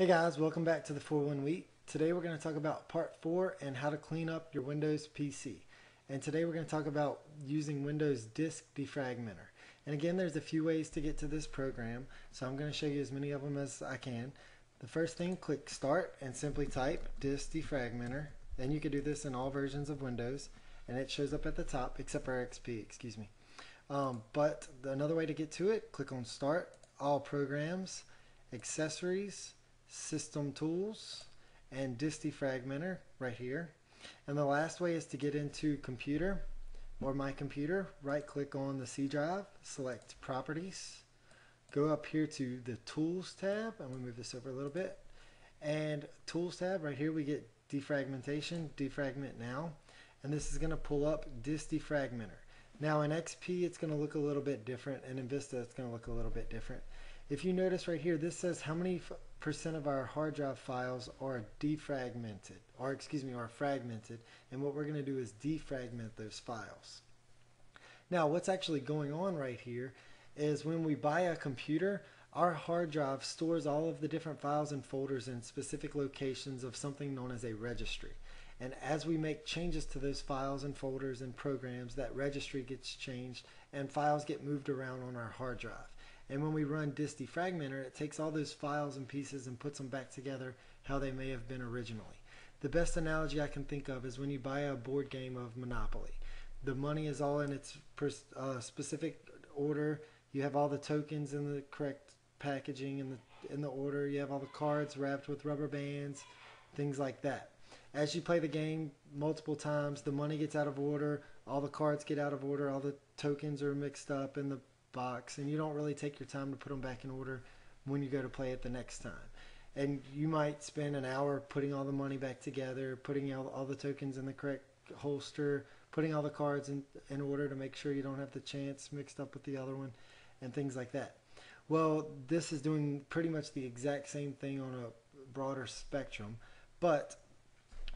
Hey guys, welcome back to the 4-1 Week. Today we're going to talk about part 4 and how to clean up your Windows PC. And today we're going to talk about using Windows Disk Defragmenter. And again, there's a few ways to get to this program, so I'm going to show you as many of them as I can. The first thing, click Start and simply type Disk Defragmenter. And you can do this in all versions of Windows, and it shows up at the top, except for XP, excuse me. But another way to get to it, click on Start, All Programs, Accessories, System Tools, and Disk Defragmenter right here. And the last way is to get into Computer or My Computer. Right click on the C drive, select Properties, go up here to the Tools tab. I'm going to move this over a little bit, and Tools tab right here we get Defragmentation, Defragment Now, and this is going to pull up Disk Defragmenter. Now in XP it's going to look a little bit different, and in Vista it's going to look a little bit different. If you notice right here, this says how many percent of our hard drive files are defragmented, or are fragmented, and what we're going to do is defragment those files. Now what's actually going on right here is when we buy a computer, our hard drive stores all of the different files and folders in specific locations of something known as a registry. And as we make changes to those files and folders and programs, that registry gets changed and files get moved around on our hard drive. And when we run Disk Defragmenter, it takes all those files and pieces and puts them back together how they may have been originally. The best analogy I can think of is when you buy a board game of Monopoly. The money is all in its specific order. You have all the tokens in the correct packaging in the order. You have all the cards wrapped with rubber bands, things like that. As you play the game multiple times, the money gets out of order, all the cards get out of order, all the tokens are mixed up in the box, and you don't really take your time to put them back in order when you go to play it the next time. And you might spend an hour putting all the money back together, putting all the tokens in the correct holster, putting all the cards in order to make sure you don't have the chance mixed up with the other one, and things like that. Well, this is doing pretty much the exact same thing on a broader spectrum, but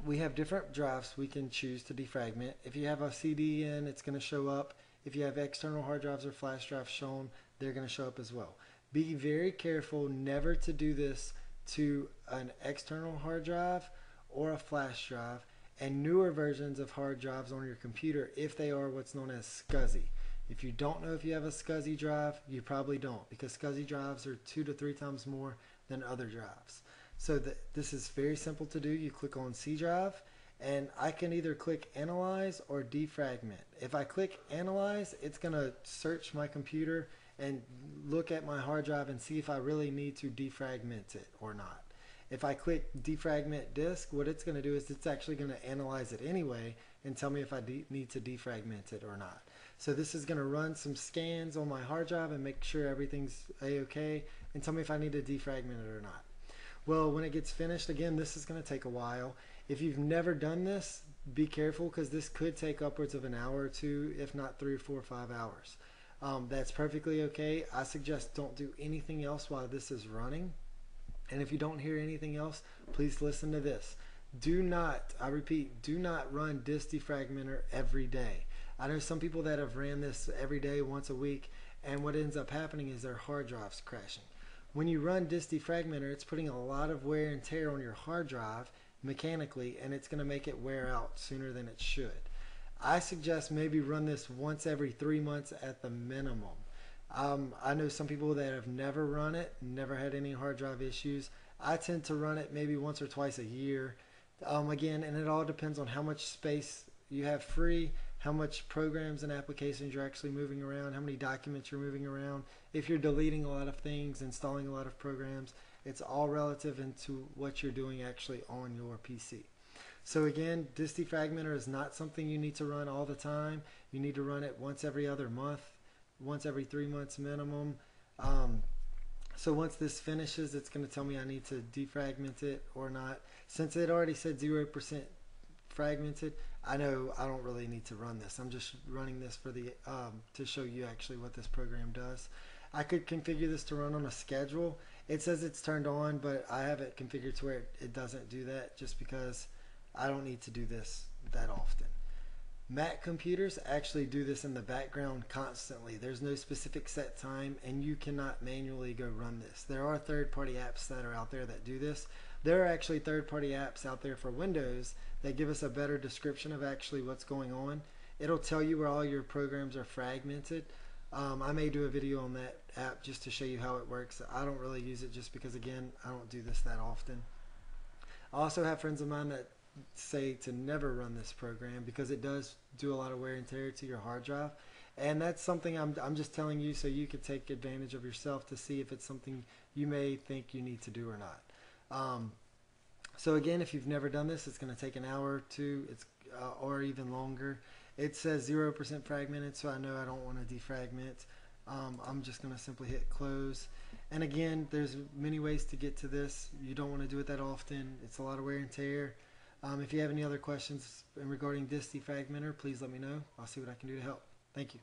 we have different drives we can choose to defragment. If you have a CD in, it's going to show up. If you have external hard drives or flash drives shown, they're going to show up as well. Be very careful never to do this to an external hard drive or a flash drive and newer versions of hard drives on your computer if they are what's known as SCSI. If you don't know if you have a SCSI drive, you probably don't, because SCSI drives are 2 to 3 times more than other drives. So this is very simple to do. You click on C drive, and I can either click Analyze or Defragment. If I click Analyze, it's going to search my computer and look at my hard drive and see if I really need to defragment it or not. If I click Defragment Disk, what it's going to do is it's actually going to analyze it anyway and tell me if I need to defragment it or not. So this is going to run some scans on my hard drive and make sure everything's a-okay and tell me if I need to defragment it or not. Well, when it gets finished, again, this is going to take a while. If you've never done this, be careful, because this could take upwards of an hour or two, if not 3 or 4 or 5 hours. That's perfectly okay. I suggest don't do anything else while this is running. And if you don't hear anything else, please listen to this. Do not, I repeat, do not run Disk Defragmenter every day. I know some people that have ran this every day, once a week, and what ends up happening is their hard drive's crashing. When you run Disk Defragmenter, it's putting a lot of wear and tear on your hard drive mechanically, and it's going to make it wear out sooner than it should. I suggest maybe run this once every 3 months at the minimum. I know some people that have never run it, never had any hard drive issues. I tend to run it maybe once or twice a year. Again, and it all depends on how much space you have free, how much programs and applications you're actually moving around, how many documents you're moving around. If you're deleting a lot of things, installing a lot of programs, it's all relative into what you're doing actually on your PC. So again, Disk Defragmenter is not something you need to run all the time. You need to run it once every other month, once every 3 months minimum. So once this finishes, it's going to tell me I need to defragment it or not. Since it already said 0% fragmented, I know I don't really need to run this. I'm just running this for the to show you actually what this program does. I could configure this to run on a schedule. It says it's turned on, but I have it configured to where it doesn't do that, just because I don't need to do this that often. Mac computers actually do this in the background constantly. There's no specific set time, and you cannot manually go run this. There are third-party apps that are out there that do this. There are actually third-party apps out there for Windows that give us a better description of actually what's going on. It'll tell you where all your programs are fragmented. I may do a video on that app just to show you how it works. I don't really use it just because, again, I don't do this that often. I also have friends of mine that say to never run this program because it does do a lot of wear and tear to your hard drive, and that's something I'm just telling you so you could take advantage of yourself to see if it's something you may think you need to do or not. So again, if you've never done this, it's going to take an hour or two, or even longer. It says 0% fragmented, so I know I don't want to defragment. I'm just going to simply hit close. And again, there's many ways to get to this. You don't want to do it that often. It's a lot of wear and tear. If you have any other questions regarding Disk Defragmenter, please let me know. I'll see what I can do to help. Thank you.